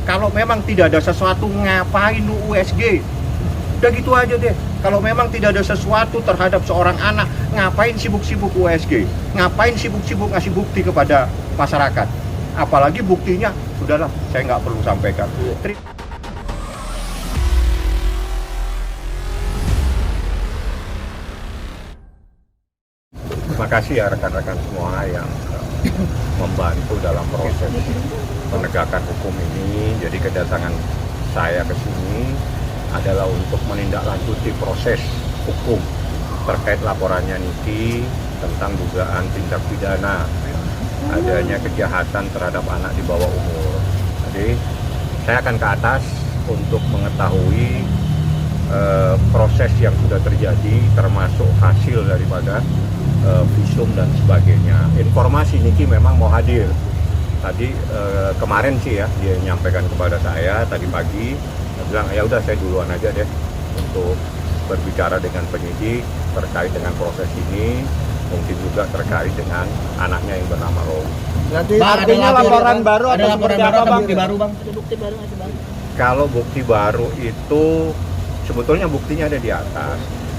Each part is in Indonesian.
Kalau memang tidak ada sesuatu, ngapain lu USG? Udah gitu aja deh. Kalau memang tidak ada sesuatu terhadap seorang anak, ngapain sibuk-sibuk USG? Ngapain sibuk-sibuk ngasih bukti kepada masyarakat? Apalagi buktinya, sudahlah, saya nggak perlu sampaikan. Terima kasih ya rekan-rekan semua yang membantu dalam proses penegakan hukum ini. Jadi kedatangan saya ke sini adalah untuk menindaklanjuti proses hukum terkait laporannya Niki tentang dugaan tindak pidana adanya kejahatan terhadap anak di bawah umur. Jadi saya akan ke atas untuk mengetahui proses yang sudah terjadi, termasuk hasil daripada visum dan sebagainya. Informasi Niki memang mau hadir. Tadi kemarin sih ya dia menyampaikan kepada saya tadi pagi, dia bilang ya udah saya duluan aja deh untuk berbicara dengan penyidik terkait dengan proses ini, mungkin juga terkait dengan anaknya yang bernama Roy. Nanti artinya laporan baru ada atau laporan seperti baru apa, atau Bang? bukti baru, Bang? Ada bukti baru nggak sih, Bang? Kalau bukti baru itu sebetulnya buktinya ada di atas.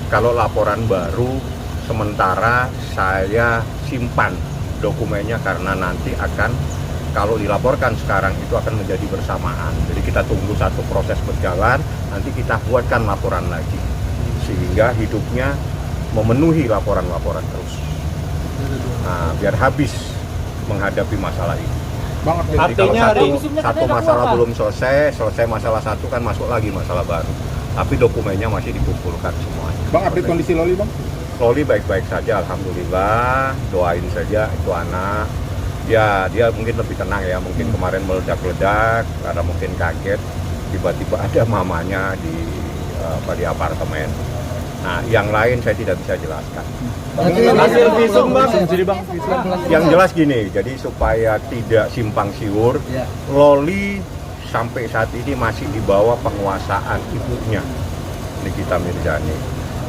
Kalau laporan baru sementara saya simpan dokumennya karena nanti akan, kalau dilaporkan sekarang itu akan menjadi bersamaan. Jadi kita tunggu satu proses berjalan, nanti kita buatkan laporan lagi sehingga hidupnya memenuhi laporan-laporan terus. Nah, biar habis menghadapi masalah ini. Bang, Jadi kalau artinya satu masalah belum selesai masalah satu kan masuk lagi masalah baru. Tapi dokumennya masih dikumpulkan semuanya. Bang, update kondisi Loli, Bang? Loli baik-baik saja, alhamdulillah. Doain saja itu anak. Ya, dia mungkin lebih tenang ya. Mungkin kemarin meledak-ledak karena mungkin kaget tiba-tiba ada mamanya di apartemen. Nah, yang lain saya tidak bisa jelaskan. Hasil visum, Bang. Yang jelas gini, jadi supaya tidak simpang siur, Loli sampai saat ini masih di bawah penguasaan ibunya, Nikita Mirzani.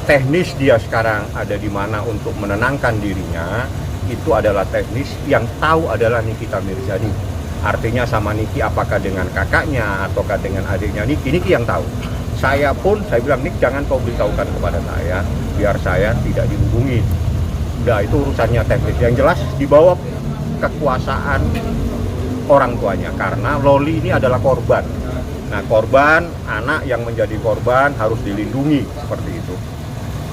Teknis dia sekarang ada di mana untuk menenangkan dirinya, itu adalah teknis yang tahu adalah Nikita Mirzani. Artinya sama Niki apakah dengan kakaknya ataukah dengan adiknya Niki yang tahu. Saya pun, saya bilang, Nik jangan kau beritahukan kepada saya, biar saya tidak dihubungi. Udah, itu urusannya teknis. Yang jelas di bawah kekuasaan orang tuanya, karena Loli ini adalah korban. Nah, korban, anak yang menjadi korban harus dilindungi, seperti itu.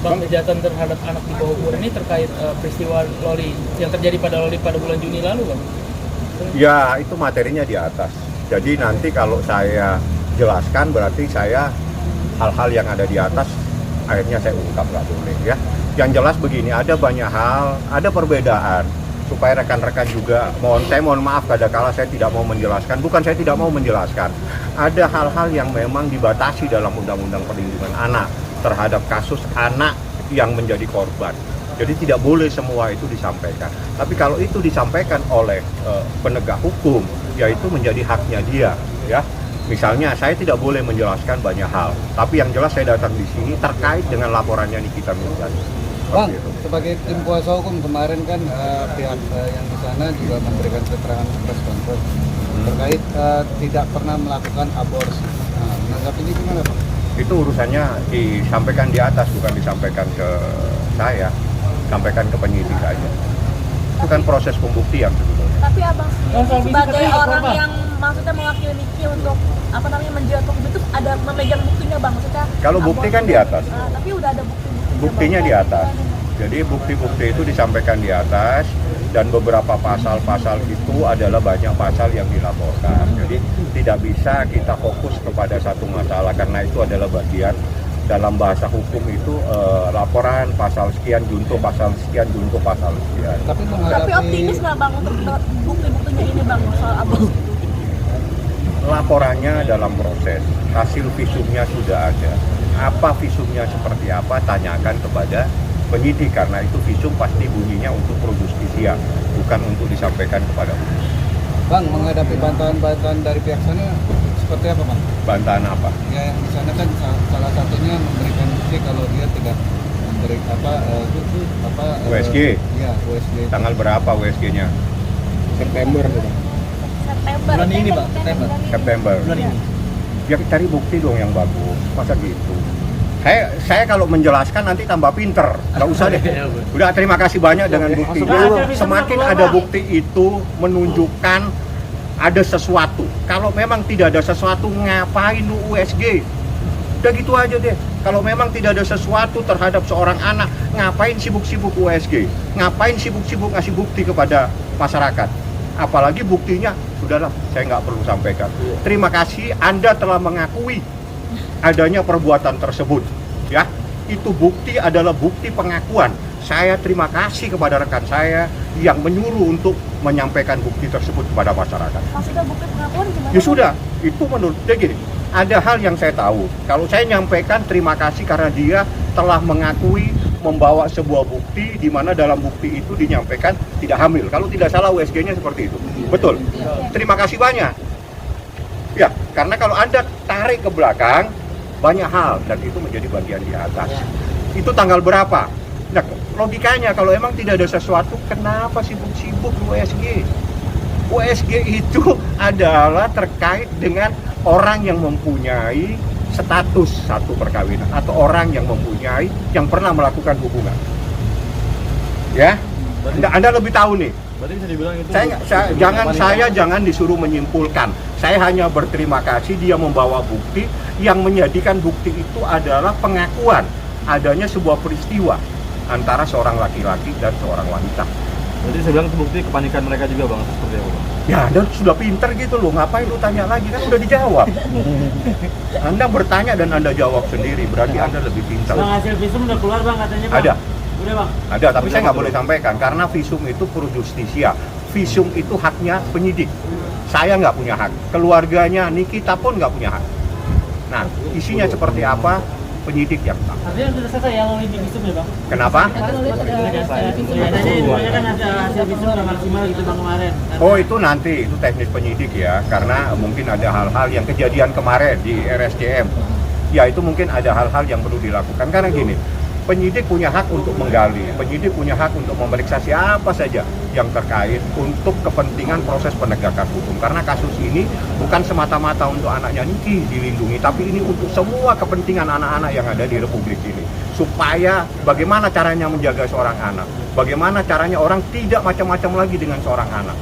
Bang, kejahatan terhadap anak di bawah umur ini terkait peristiwa Loli yang terjadi pada Loli pada bulan Juni lalu, Bang? Ya, itu materinya di atas. Jadi nanti kalau saya jelaskan berarti saya hal-hal yang ada di atas akhirnya saya ungkap, nggak boleh ya. Yang jelas begini, ada banyak hal, ada perbedaan supaya rekan-rekan juga saya mohon maaf kadang-kala saya tidak mau menjelaskan, bukan saya tidak mau menjelaskan. Ada hal-hal yang memang dibatasi dalam Undang-Undang Perlindungan Anak terhadap kasus anak yang menjadi korban. Jadi tidak boleh semua itu disampaikan. Tapi kalau itu disampaikan oleh penegak hukum, ya itu menjadi haknya dia, ya. Misalnya saya tidak boleh menjelaskan banyak hal, tapi yang jelas saya datang di sini terkait dengan laporannya Nikita Mirzani. Bang, sebagai tim kuasa hukum kemarin kan pihak yang di sana juga memberikan keterangan press conference terkait tidak pernah melakukan aborsi. Nah, menanggapi ini gimana, Bang? Itu urusannya disampaikan di atas, bukan disampaikan ke saya, sampaikan ke penyidik aja. Itu kan proses pembuktian sebetulnya. Tapi abang sendiri sebagai orang yang maksudnya mewakili Niki untuk menjerat hukum itu ada memegang buktinya, Bang? Maksudnya Kalau bukti kan di atas. tapi udah ada Buktinya di atas. Jadi bukti-bukti itu disampaikan di atas, dan beberapa pasal-pasal itu adalah banyak pasal yang dilaporkan. Jadi tidak bisa kita fokus kepada satu masalah karena itu adalah bagian dalam bahasa hukum itu laporan pasal sekian junto pasal sekian junto pasal sekian. Tapi optimis nggak, Bang, untuk bukti-buktinya ini, Bang, soal aborsi itu? Laporannya dalam proses, hasil visumnya sudah ada. Apa visumnya seperti apa, tanyakan kepada penyidik, karena itu visum pasti bunyinya untuk pro justisia, bukan untuk disampaikan kepada umum. Bang, menghadapi bantahan-bantahan dari pihak sana seperti apa, Bang? Bantahan apa? Ya, yang di sana kan salah satunya memberikan bukti kalau dia tidak memberi USG? Iya, USG. Tanggal berapa USG-nya? September, Bang. September. Bulan ini, Pak, September. September. Bulan ini. Ya cari bukti dong yang bagus, masa gitu. Saya kalau menjelaskan nanti tambah pinter, nggak usah deh. Udah, terima kasih banyak dengan bukti. Semakin ada bukti itu menunjukkan ada sesuatu. Kalau memang tidak ada sesuatu, ngapain lu USG? Udah gitu aja deh. Kalau memang tidak ada sesuatu terhadap seorang anak, ngapain sibuk-sibuk USG? Ngapain sibuk-sibuk ngasih bukti kepada masyarakat? Apalagi buktinya, sudahlah, saya nggak perlu sampaikan. Terima kasih Anda telah mengakui adanya perbuatan tersebut, ya. Itu bukti adalah bukti pengakuan. Saya terima kasih kepada rekan saya yang menyuruh untuk menyampaikan bukti tersebut kepada masyarakat. Maksudnya bukti pengakuan gimana? Ya sudah, itu menurut dia gini. Ada hal yang saya tahu. Kalau saya nyampaikan terima kasih karena dia telah mengakui membawa sebuah bukti di mana dalam bukti itu dinyampaikan tidak hamil. Kalau tidak salah USG-nya seperti itu. Betul. Terima kasih banyak. Ya, karena kalau Anda tarik ke belakang banyak hal dan itu menjadi bagian di atas. Itu tanggal berapa? Nah, logikanya kalau emang tidak ada sesuatu, kenapa sibuk-sibuk USG? USG itu adalah terkait dengan orang yang mempunyai status satu perkawinan atau orang yang mempunyai yang pernah melakukan hubungan. Ya, Anda lebih tahu nih. Berarti bisa dibilang itu Jangan disuruh menyimpulkan. Saya hanya berterima kasih dia membawa bukti yang menjadikan bukti itu adalah pengakuan adanya sebuah peristiwa antara seorang laki-laki dan seorang wanita. Berarti saya bilang itu bukti kepanikan mereka juga bang, seperti apa bang? Ya, Anda sudah pinter gitu loh, ngapain lu tanya lagi, kan udah dijawab. Anda bertanya dan Anda jawab sendiri, berarti Anda lebih pintar. Bang, hasil visum udah keluar bang katanya bang. Ada. Udah bang. Ada, tapi saya nggak boleh sampaikan karena visum itu pro justisia. Visum itu haknya penyidik. Saya nggak punya hak. Keluarganya Nikita pun nggak punya hak. Nah, isinya seperti apa? Penyidik yang tahu. Artinya sudah selesai yang oleh di visum ya bang? Kenapa? Kelihatannya kan ada hasil visum udah maksimal gitu bang kemarin. Oh, itu nanti, itu teknis penyidik ya. Karena mungkin ada hal-hal yang kejadian kemarin di RSCM. Ya, itu mungkin ada hal-hal yang perlu dilakukan. Karena gini, penyidik punya hak untuk menggali, penyidik punya hak untuk memeriksa siapa saja yang terkait untuk kepentingan proses penegakan hukum. Karena kasus ini bukan semata-mata untuk anaknya Niki dilindungi, tapi ini untuk semua kepentingan anak-anak yang ada di Republik ini. Supaya bagaimana caranya menjaga seorang anak, bagaimana caranya orang tidak macam-macam lagi dengan seorang anak.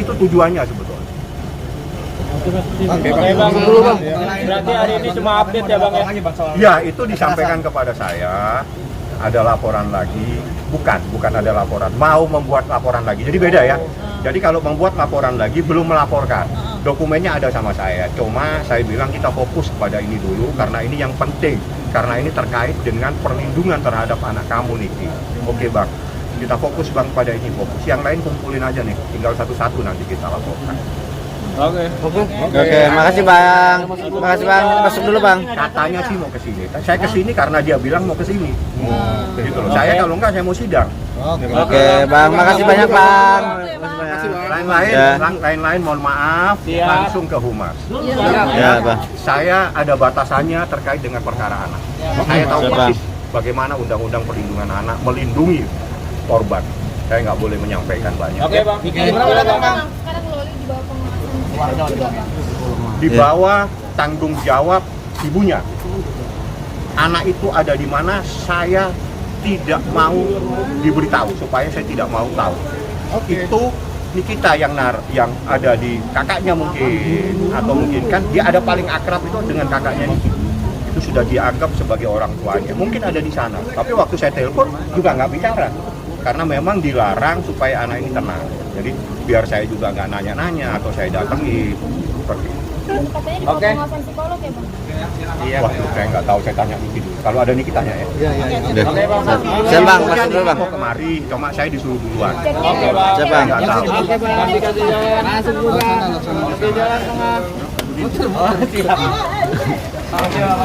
Itu tujuannya sebetulnya. Oke bang, dulu bang. Berarti hari ini cuma update ya bang ya? Ya, itu disampaikan kepada saya. Ada laporan lagi, bukan ada laporan. Mau membuat laporan lagi, jadi beda ya. Jadi kalau membuat laporan lagi belum melaporkan. Dokumennya ada sama saya. Cuma saya bilang kita fokus pada ini dulu karena ini yang penting. Karena ini terkait dengan perlindungan terhadap anak kamu Niki. Oke bang, kita fokus bang pada ini fokus. Yang lain kumpulin aja nih, tinggal satu-satu nanti kita laporkan. Oke, makasih bang. Makasih bang. Masuk dulu bang. Katanya sih mau ke sini. Saya ke sini karena dia bilang mau ke sini. Gitu loh. Saya kalau enggak saya mau sidang. Oke bang. Makasih banyak bang. Lain-lain mohon maaf, langsung ke Humas. Ya bang. Saya ada batasannya terkait dengan perkara anak. Saya tahu persis bagaimana undang-undang perlindungan anak melindungi korban. Saya nggak boleh menyampaikan banyak. Oke bang. Sekarang Loli di bawah pengawasan juga bang. Di bawah tanggung jawab ibunya. Anak itu ada di mana saya tidak mau diberitahu supaya saya tidak mau tahu. Itu Nikita yang ada di kakaknya mungkin atau mungkin kan dia ada paling akrab itu dengan kakaknya Niki. Itu sudah dianggap sebagai orang tuanya. Mungkin ada di sana. Tapi waktu saya telepon juga nggak bicara karena memang dilarang supaya anak ini tenang. Jadi biar saya juga nggak nanya-nanya atau saya datangi seperti itu. Katanya di bawah pengawasan psikolog ya bang? Iya. Wah, saya nggak tahu, saya tanya Niki dulu. Kalau ada Niki tanya ya. Udah. Siap bang. Masuk dulu bang. Mau kemari, cuma saya disuruh duluan. Oke bang. Siap bang. Nggak tahu. Oke bang. Dikasih jalan. Masuk dulu bang. Dikasih jalan tengah. Oh siap. Oke bang.